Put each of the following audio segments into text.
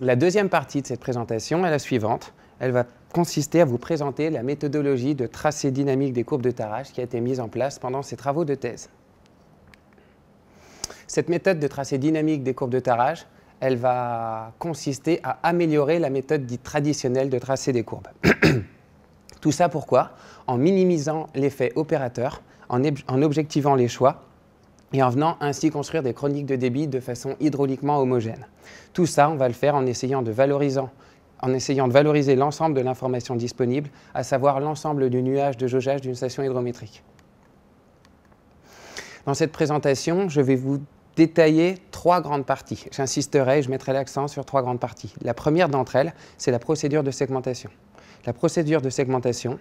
La deuxième partie de cette présentation est la suivante. Elle va consister à vous présenter la méthodologie de tracé dynamique des courbes de tarage qui a été mise en place pendant ces travaux de thèse. Cette méthode de tracé dynamique des courbes de tarage, elle va consister à améliorer la méthode dite traditionnelle de tracé des courbes. Tout ça pourquoi? En minimisant l'effet opérateur, en objectivant les choix et en venant ainsi construire des chroniques de débit de façon hydrauliquement homogène. Tout ça, on va le faire en essayant de valoriser l'ensemble de l'information disponible, à savoir l'ensemble du nuage de jaugeage d'une station hydrométrique. Dans cette présentation, je vais vous détailler 3 grandes parties. J'insisterai et je mettrai l'accent sur 3 grandes parties. La première d'entre elles, c'est la procédure de segmentation. La procédure de segmentation,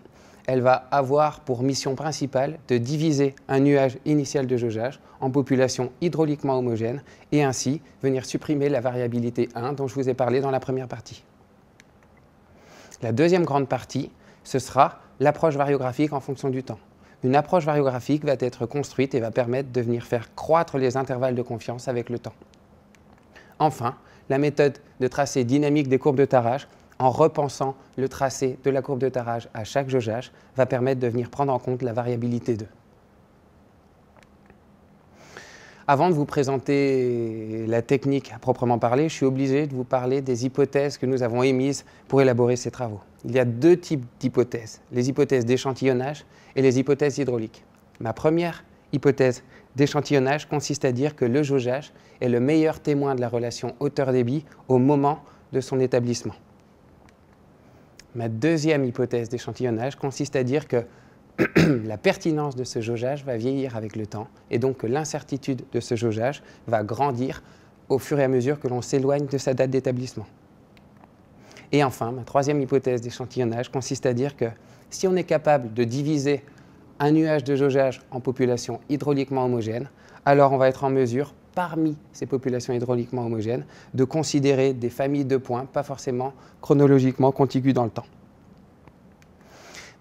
elle va avoir pour mission principale de diviser un nuage initial de jaugeage en populations hydrauliquement homogènes et ainsi venir supprimer la variabilité 1 dont je vous ai parlé dans la première partie. La deuxième grande partie, ce sera l'approche variographique en fonction du temps. Une approche variographique va être construite et va permettre de venir faire croître les intervalles de confiance avec le temps. Enfin, la méthode de tracé dynamique des courbes de tarage, en repensant le tracé de la courbe de tarage à chaque jaugeage, va permettre de venir prendre en compte la variabilité 2. Avant de vous présenter la technique à proprement parler, je suis obligé de vous parler des hypothèses que nous avons émises pour élaborer ces travaux. Il y a 2 types d'hypothèses, les hypothèses d'échantillonnage et les hypothèses hydrauliques. Ma première hypothèse d'échantillonnage consiste à dire que le jaugeage est le meilleur témoin de la relation hauteur-débit au moment de son établissement. Ma deuxième hypothèse d'échantillonnage consiste à dire que la pertinence de ce jaugeage va vieillir avec le temps et donc que l'incertitude de ce jaugeage va grandir au fur et à mesure que l'on s'éloigne de sa date d'établissement. Et enfin, ma troisième hypothèse d'échantillonnage consiste à dire que si on est capable de diviser un nuage de jaugeage en populations hydrauliquement homogènes, alors on va être en mesure, parmi ces populations hydrauliquement homogènes, de considérer des familles de points, pas forcément chronologiquement contiguës dans le temps.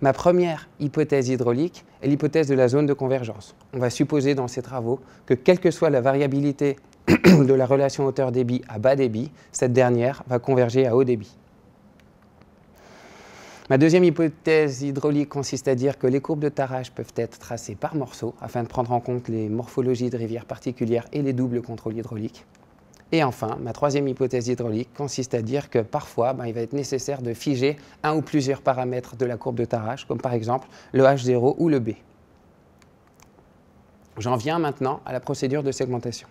Ma première hypothèse hydraulique est l'hypothèse de la zone de convergence. On va supposer dans ces travaux que quelle que soit la variabilité de la relation hauteur-débit à bas débit, cette dernière va converger à haut débit. Ma deuxième hypothèse hydraulique consiste à dire que les courbes de tarage peuvent être tracées par morceaux afin de prendre en compte les morphologies de rivières particulières et les doubles contrôles hydrauliques. Et enfin, ma troisième hypothèse hydraulique consiste à dire que parfois, il va être nécessaire de figer un ou plusieurs paramètres de la courbe de tarage, comme par exemple le H0 ou le B. J'en viens maintenant à la procédure de segmentation.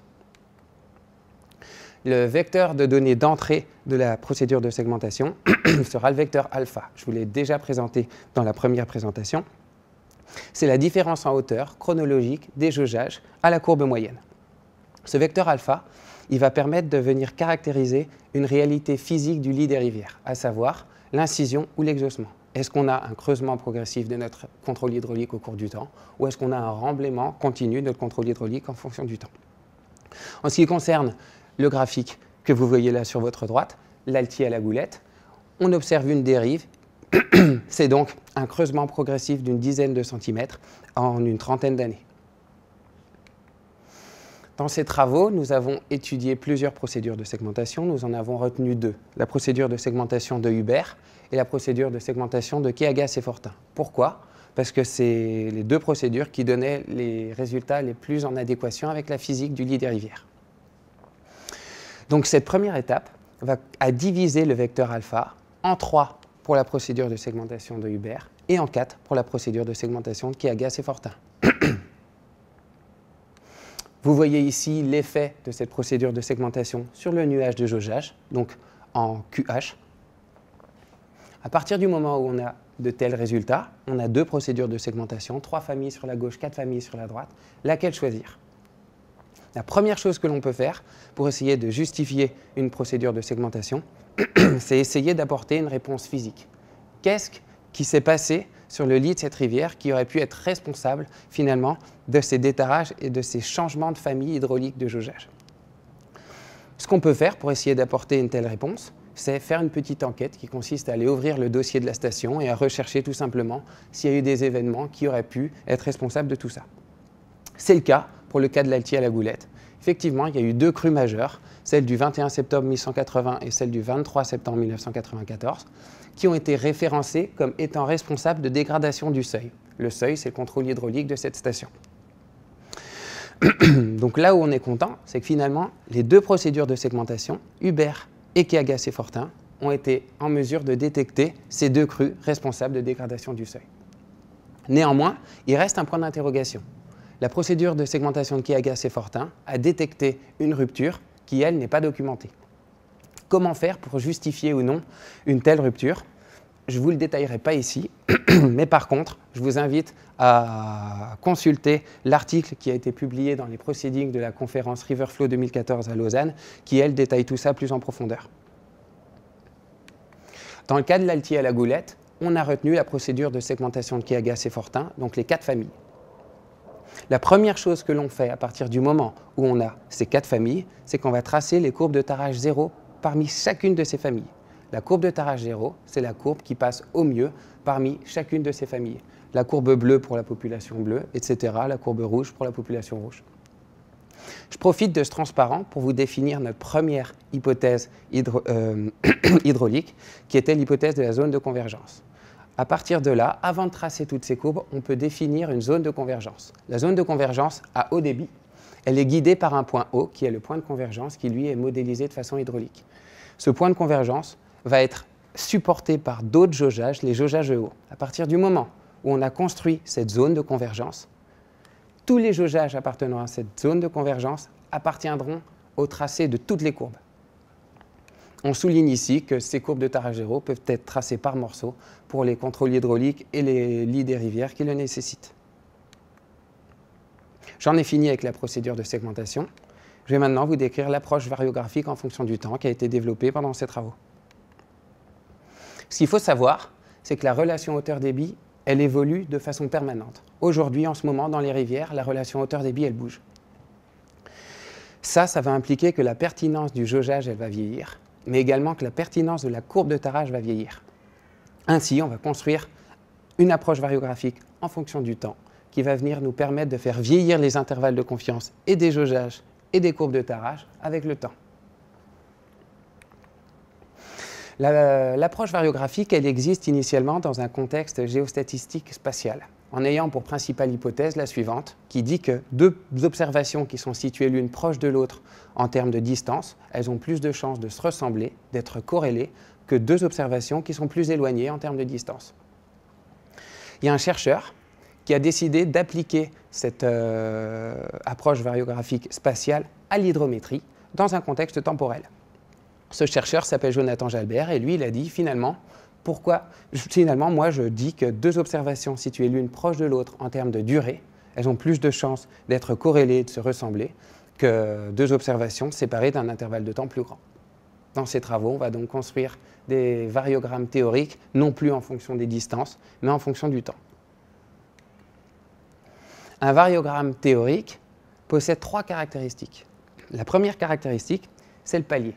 Le vecteur de données d'entrée de la procédure de segmentation sera le vecteur alpha. Je vous l'ai déjà présenté dans la première présentation. C'est la différence en hauteur chronologique des jaugeages à la courbe moyenne. Ce vecteur alpha, il va permettre de venir caractériser une réalité physique du lit des rivières, à savoir l'incision ou l'exhaussement. Est-ce qu'on a un creusement progressif de notre contrôle hydraulique au cours du temps ou est-ce qu'on a un remblaiement continu de notre contrôle hydraulique en fonction du temps? En ce qui concerne le graphique que vous voyez là sur votre droite, l'Altier à la Goulette, on observe une dérive. C'est donc un creusement progressif d'une dizaine de centimètres en une trentaine d'années. Dans ces travaux, nous avons étudié plusieurs procédures de segmentation. Nous en avons retenu 2. La procédure de segmentation de Hubert et la procédure de segmentation de Keagas et Fortin. Pourquoi? Parce que c'est les 2 procédures qui donnaient les résultats les plus en adéquation avec la physique du lit des rivières. Donc cette première étape va diviser le vecteur alpha en 3 pour la procédure de segmentation de Hubert et en 4 pour la procédure de segmentation de Keagas et Fortin. Vous voyez ici l'effet de cette procédure de segmentation sur le nuage de jaugeage, donc en QH. À partir du moment où on a de tels résultats, on a 2 procédures de segmentation, 3 familles sur la gauche, 4 familles sur la droite. Laquelle choisir? La première chose que l'on peut faire pour essayer de justifier une procédure de segmentation, c'est essayer d'apporter une réponse physique. Qu'est-ce qui s'est passé sur le lit de cette rivière qui aurait pu être responsable finalement de ces détarages et de ces changements de famille hydraulique de jaugeage? Ce qu'on peut faire pour essayer d'apporter une telle réponse, c'est faire une petite enquête qui consiste à aller ouvrir le dossier de la station et à rechercher tout simplement s'il y a eu des événements qui auraient pu être responsables de tout ça. C'est le cas pour le cas de l'Altier à la Goulette. Effectivement, il y a eu deux crues majeures, celle du 21 septembre 1180 et celle du 23 septembre 1994, qui ont été référencées comme étant responsables de dégradation du seuil. Le seuil, c'est le contrôle hydraulique de cette station. Donc là où on est content, c'est que finalement, les deux procédures de segmentation, Hubert et Keagas et Fortin, ont été en mesure de détecter ces deux crues responsables de dégradation du seuil. Néanmoins, il reste un point d'interrogation. La procédure de segmentation de Keagas et Fortin a détecté une rupture qui, elle, n'est pas documentée. Comment faire pour justifier ou non une telle rupture? Je ne vous le détaillerai pas ici, mais par contre, je vous invite à consulter l'article qui a été publié dans les proceedings de la conférence Riverflow 2014 à Lausanne, qui, elle, détaille tout ça plus en profondeur. Dans le cas de l'Altier à la Goulette, on a retenu la procédure de segmentation de Keagas et Fortin, donc les 4 familles. La première chose que l'on fait à partir du moment où on a ces 4 familles, c'est qu'on va tracer les courbes de tarage 0 parmi chacune de ces familles. La courbe de tarage 0, c'est la courbe qui passe au mieux parmi chacune de ces familles. La courbe bleue pour la population bleue, etc. La courbe rouge pour la population rouge. Je profite de ce transparent pour vous définir notre première hypothèse hydraulique, qui était l'hypothèse de la zone de convergence. À partir de là, avant de tracer toutes ces courbes, on peut définir une zone de convergence. La zone de convergence à haut débit, elle est guidée par un point haut, qui est le point de convergence, qui lui est modélisé de façon hydraulique. Ce point de convergence va être supporté par d'autres jaugeages, les jaugeages hauts. À partir du moment où on a construit cette zone de convergence, tous les jaugeages appartenant à cette zone de convergence appartiendront au tracé de toutes les courbes. On souligne ici que ces courbes de tarage 0 peuvent être tracées par morceaux pour les contrôles hydrauliques et les lits des rivières qui le nécessitent. J'en ai fini avec la procédure de segmentation. Je vais maintenant vous décrire l'approche variographique en fonction du temps qui a été développée pendant ces travaux. Ce qu'il faut savoir, c'est que la relation hauteur-débit, elle évolue de façon permanente. Aujourd'hui, en ce moment, dans les rivières, la relation hauteur-débit, elle bouge. Ça va impliquer que la pertinence du jaugeage, elle va vieillir, mais également que la pertinence de la courbe de tarage va vieillir. Ainsi, on va construire une approche variographique en fonction du temps qui va venir nous permettre de faire vieillir les intervalles de confiance et des jaugeages et des courbes de tarage avec le temps. L'approche variographique, elle existe initialement dans un contexte géostatistique spatial, en ayant pour principale hypothèse la suivante, qui dit que deux observations qui sont situées l'une proche de l'autre en termes de distance, elles ont plus de chances de se ressembler, d'être corrélées, que deux observations qui sont plus éloignées en termes de distance. Il y a un chercheur qui a décidé d'appliquer cette approche variographique spatiale à l'hydrométrie dans un contexte temporel. Ce chercheur s'appelle Jonathan Jalbert et lui, il a dit finalement, moi je dis que deux observations situées l'une proche de l'autre en termes de durée, elles ont plus de chances d'être corrélées, de se ressembler, que deux observations séparées d'un intervalle de temps plus grand. Dans ces travaux, on va donc construire des variogrammes théoriques, non plus en fonction des distances, mais en fonction du temps. Un variogramme théorique possède 3 caractéristiques. La première caractéristique, c'est le palier.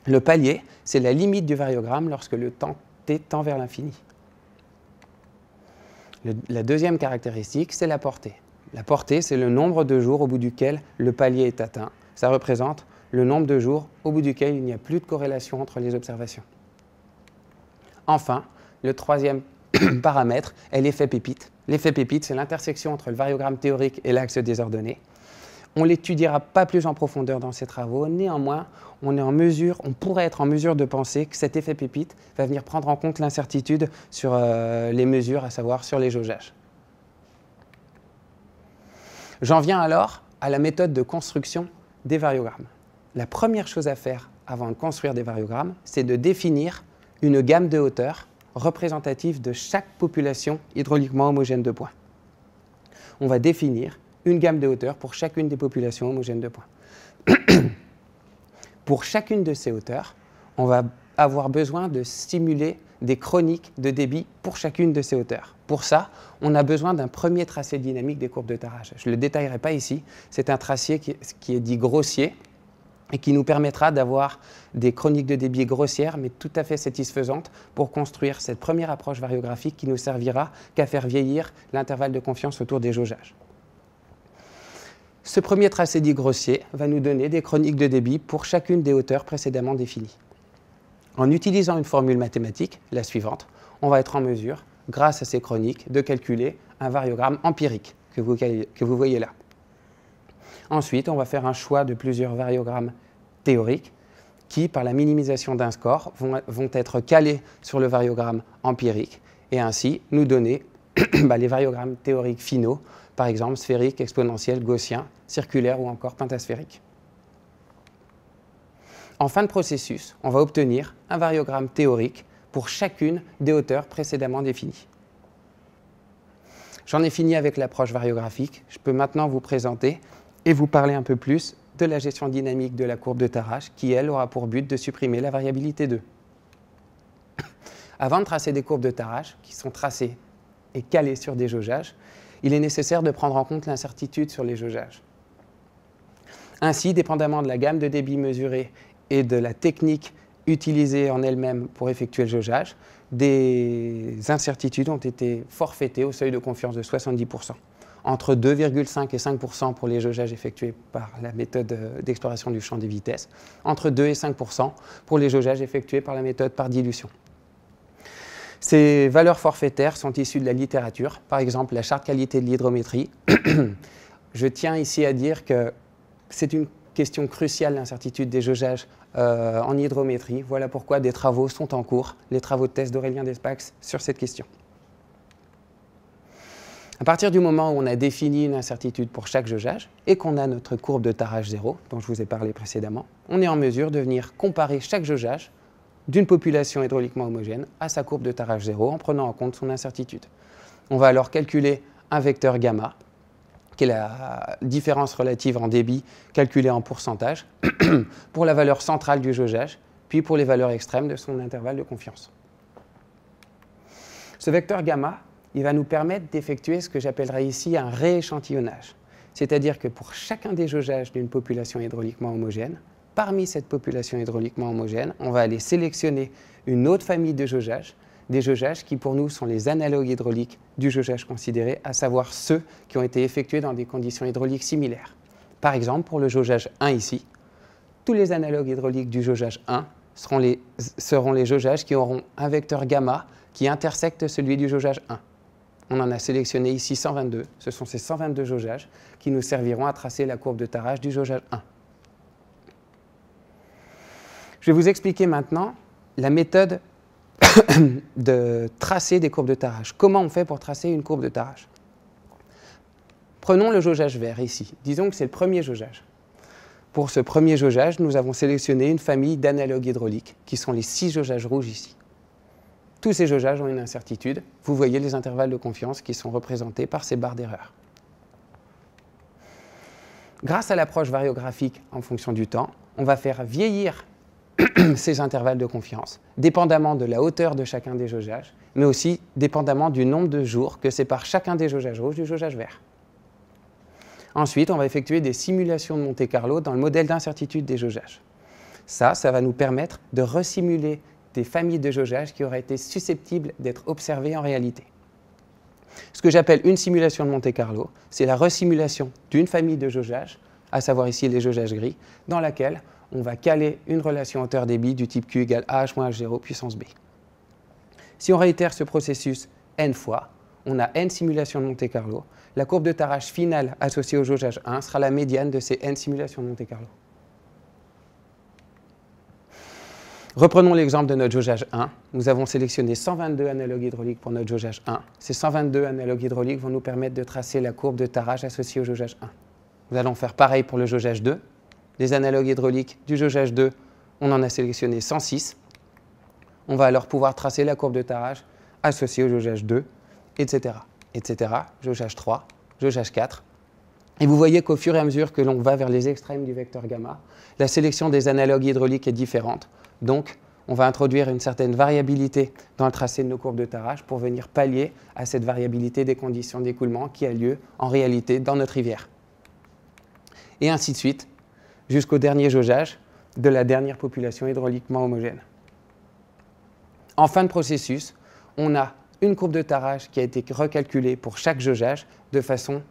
Le palier, c'est la limite du variogramme lorsque le temps t tend vers l'infini. La deuxième caractéristique, c'est la portée. La portée, c'est le nombre de jours au bout duquel le palier est atteint. Ça représente le nombre de jours au bout duquel il n'y a plus de corrélation entre les observations. Enfin, le troisième paramètre est l'effet pépite. L'effet pépite, c'est l'intersection entre le variogramme théorique et l'axe désordonné. On ne l'étudiera pas plus en profondeur dans ces travaux. Néanmoins, on pourrait être en mesure de penser que cet effet pépite va venir prendre en compte l'incertitude sur les mesures, à savoir sur les jaugeages. J'en viens alors à la méthode de construction des variogrammes. La première chose à faire avant de construire des variogrammes, c'est de définir une gamme de hauteurs représentative de chaque population hydrauliquement homogène de points. On va définir une gamme de hauteurs pour chacune des populations homogènes de points. Pour chacune de ces hauteurs, on va avoir besoin de simuler des chroniques de débit pour chacune de ces hauteurs. Pour ça, on a besoin d'un premier tracé dynamique des courbes de tarage. Je ne le détaillerai pas ici, c'est un tracé qui est dit grossier et qui nous permettra d'avoir des chroniques de débit grossières mais tout à fait satisfaisantes pour construire cette première approche variographique qui nous servira qu'à faire vieillir l'intervalle de confiance autour des jaugeages. Ce premier tracé dit grossier va nous donner des chroniques de débit pour chacune des hauteurs précédemment définies. En utilisant une formule mathématique, la suivante, on va être en mesure, grâce à ces chroniques, de calculer un variogramme empirique que vous voyez là. Ensuite, on va faire un choix de plusieurs variogrammes théoriques qui, par la minimisation d'un score, vont être calés sur le variogramme empirique et ainsi nous donner les variogrammes théoriques finaux, par exemple sphérique, exponentiel, gaussien, circulaire ou encore pentasphérique. En fin de processus, on va obtenir un variogramme théorique pour chacune des hauteurs précédemment définies. J'en ai fini avec l'approche variographique. Je peux maintenant vous présenter et vous parler un peu plus de la gestion dynamique de la courbe de Tarrasch qui, elle, aura pour but de supprimer la variabilité 2. Avant de tracer des courbes de Tarrasch, qui sont tracées et calées sur des jaugeages, il est nécessaire de prendre en compte l'incertitude sur les jaugeages. Ainsi, dépendamment de la gamme de débit mesurée et de la technique utilisée en elle-même pour effectuer le jaugeage, des incertitudes ont été forfaitées au seuil de confiance de 70%, entre 2,5 et 5% pour les jaugeages effectués par la méthode d'exploration du champ des vitesses, entre 2 et 5% pour les jaugeages effectués par la méthode par dilution. Ces valeurs forfaitaires sont issues de la littérature, par exemple la charte qualité de l'hydrométrie. Je tiens ici à dire que c'est une question cruciale, l'incertitude des jaugeages en hydrométrie. Voilà pourquoi des travaux sont en cours, les travaux de thèse d'Aurélien Despax sur cette question. À partir du moment où on a défini une incertitude pour chaque jaugeage et qu'on a notre courbe de Tarrasch 0, dont je vous ai parlé précédemment, on est en mesure de venir comparer chaque jaugeage d'une population hydrauliquement homogène à sa courbe de Tarrasch 0 en prenant en compte son incertitude. On va alors calculer un vecteur gamma, qui est la différence relative en débit calculée en pourcentage, pour la valeur centrale du jaugeage, puis pour les valeurs extrêmes de son intervalle de confiance. Ce vecteur gamma, il va nous permettre d'effectuer ce que j'appellerais ici un rééchantillonnage. C'est-à-dire que pour chacun des jaugeages d'une population hydrauliquement homogène, parmi cette population hydrauliquement homogène, on va aller sélectionner une autre famille de jaugeages, des jaugeages qui pour nous sont les analogues hydrauliques du jaugeage considéré, à savoir ceux qui ont été effectués dans des conditions hydrauliques similaires. Par exemple, pour le jaugeage 1 ici, tous les analogues hydrauliques du jaugeage 1 seront les jaugeages qui auront un vecteur gamma qui intersecte celui du jaugeage 1. On en a sélectionné ici 122. Ce sont ces 122 jaugeages qui nous serviront à tracer la courbe de Tarrasch du jaugeage 1. Je vais vous expliquer maintenant la méthode de tracer des courbes de Tarrasch. Comment on fait pour tracer une courbe de Tarrasch? Prenons le jaugeage vert ici. Disons que c'est le premier jaugeage. Pour ce premier jaugeage, nous avons sélectionné une famille d'analogues hydrauliques, qui sont les 6 jaugeages rouges ici. Tous ces jaugeages ont une incertitude. Vous voyez les intervalles de confiance qui sont représentés par ces barres d'erreur. Grâce à l'approche variographique en fonction du temps, on va faire vieillir ces intervalles de confiance, dépendamment de la hauteur de chacun des jaugeages, mais aussi dépendamment du nombre de jours que sépare chacun des jaugeages rouges du jaugeage vert. Ensuite, on va effectuer des simulations de Monte-Carlo dans le modèle d'incertitude des jaugeages. Ça va nous permettre de resimuler des familles de jaugeages qui auraient été susceptibles d'être observées en réalité. Ce que j'appelle une simulation de Monte-Carlo, c'est la resimulation d'une famille de jaugeages, à savoir ici les jaugeages gris, dans laquelle on va caler une relation hauteur-débit du type Q égale AH moins H0 puissance B. Si on réitère ce processus n fois, on a n simulations de Monte-Carlo. La courbe de Tarrasch finale associée au jaugeage 1 sera la médiane de ces n simulations de Monte-Carlo. Reprenons l'exemple de notre jaugeage 1. Nous avons sélectionné 122 analogues hydrauliques pour notre jaugeage 1. Ces 122 analogues hydrauliques vont nous permettre de tracer la courbe de Tarrasch associée au jaugeage 1. Nous allons faire pareil pour le jaugeage 2. Les analogues hydrauliques du jaugeage 2, on en a sélectionné 106. On va alors pouvoir tracer la courbe de Tarrasch associée au jaugeage 2, etc. Jaugeage 3, jaugeage 4. Et vous voyez qu'au fur et à mesure que l'on va vers les extrêmes du vecteur gamma, la sélection des analogues hydrauliques est différente. Donc, on va introduire une certaine variabilité dans le tracé de nos courbes de Tarrasch pour venir pallier à cette variabilité des conditions d'écoulement qui a lieu en réalité dans notre rivière. Et ainsi de suite, jusqu'au dernier jaugeage de la dernière population hydrauliquement homogène. En fin de processus, on a une courbe de Tarrasch qui a été recalculée pour chaque jaugeage de façon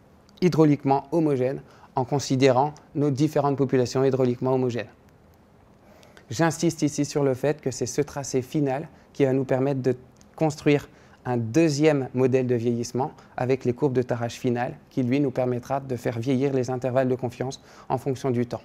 hydrauliquement homogène en considérant nos différentes populations hydrauliquement homogènes. J'insiste ici sur le fait que c'est ce tracé final qui va nous permettre de construire un deuxième modèle de vieillissement avec les courbes de tarage finales qui, lui, nous permettra de faire vieillir les intervalles de confiance en fonction du temps.